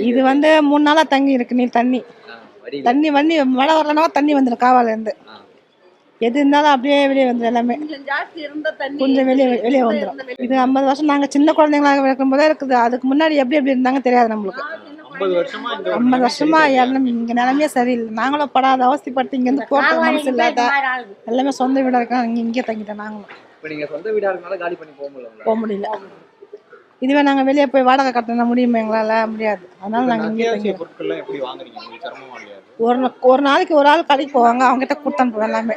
இது வந்து 3 நாளா தங்கி இருக்கு நீ தண்ணி தண்ணி வண்ணி மழை வரலன்னா தண்ணி வந்துடும் காவால இருந்து. எது இருந்தாலும் அப்படியே வெளியே வந்துடும் எல்லாமே. கொஞ்சம் வெளியே வெளியே வந்துடும். இது 50 வருஷம் நாங்க சின்ன குழந்தைங்களாக இருக்கும் போதே இருக்குது. அதுக்கு முன்னாடி எப்படி எப்படி இருந்தாங்க தெரியாது நம்மளுக்கு. 50 வருஷமா இங்க நிலைமையே சரியில்லை. நாங்களும் படாத அவஸ்தைப்பட்டு இங்க இருந்து போறது மனசு இல்லாத எல்லாமே சொந்த வீடா இருக்கா இங்கே தங்கிட்டோம். நாங்களும் போக முடியல. இதுவே நாங்க வெளியே போய் வாடகை கட்டண முடியுமா எங்களால? முடியாது. அதனால நாங்க இங்கே ஒரு நாளைக்கு ஒரு ஆள் கடைக்கு போவாங்க. அவங்ககிட்ட கொடுத்து அனுப்புவோம். எல்லாமே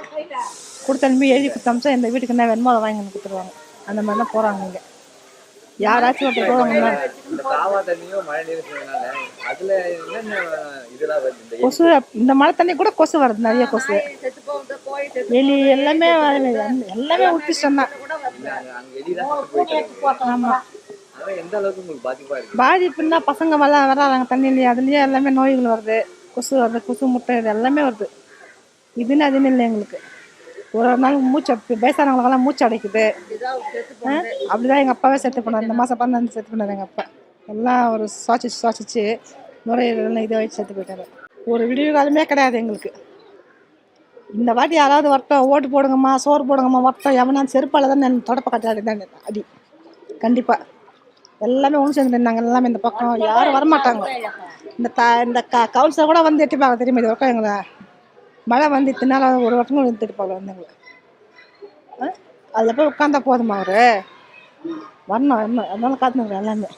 கொடுத்து அனுப்பி எழுதி கொடுத்து அனுப்பிச்சா இந்த வீட்டுக்கு என்ன வேணுமோ அதை வாங்கி கொடுத்துருவாங்க. அந்த மாதிரி தான் போறாங்க இங்க. யாராச்சும் ஒருத்தர் போவாங்க. கொசு இந்த மழை தண்ணி கூட கொசு வருது. நிறைய கொசு வெளி எல்லாமே எல்லாமே ஊற்றிச்சோம் தான். ஆமா பாதிப்புன்னா பசங்க வராங்க தண்ணியிலேயே. அதுலயே எல்லாமே நோய்கள் வருது. கொசு வருது, கொசு முட்டை, இது எல்லாமே வருது. இதுன்னு அதுன்னு இல்லை எங்களுக்கு. ஒரு நாள் மூச்சு வயசானவங்களுக்கெல்லாம் மூச்சு அடைக்குது. அப்படிதான் எங்கள் அப்பாவே செத்து போனார். இந்த மாதம் 15 செத்து போனார் எங்கள் அப்பா. எல்லாம் ஒரு சுவாசிச்சு நுரையீரல் இதை வச்சு செத்து போயிட்டாரு. ஒரு விடிவு காலமே கிடையாது எங்களுக்கு. இந்த வாட்டி யாராவது வரட்டும், ஓட்டு போடுங்கம்மா, சோறு போடுங்கம்மா வரட்டும். எவனா செருப்பால தான் நான் தொடப்ப கட்டாடி தான் அடி. கண்டிப்பாக எல்லாமே ஒன்று சேர்ந்துருந்தாங்க. எல்லாமே இந்த பக்கம் யாரும் வரமாட்டாங்க. இந்த கவுன்சிலர் கூட வந்து எட்டிப்பாங்க. தெரியுமா இது பக்கம் எங்களை மழை வந்து இத்தனால ஒரு வருஷம் வந்து எட்டிப்பாங்க வந்து எங்களை. அதில் போய் உட்காந்தா போதுமா அவரு வரணும். அதனால காத்துனுக்குறேன் எல்லாமே.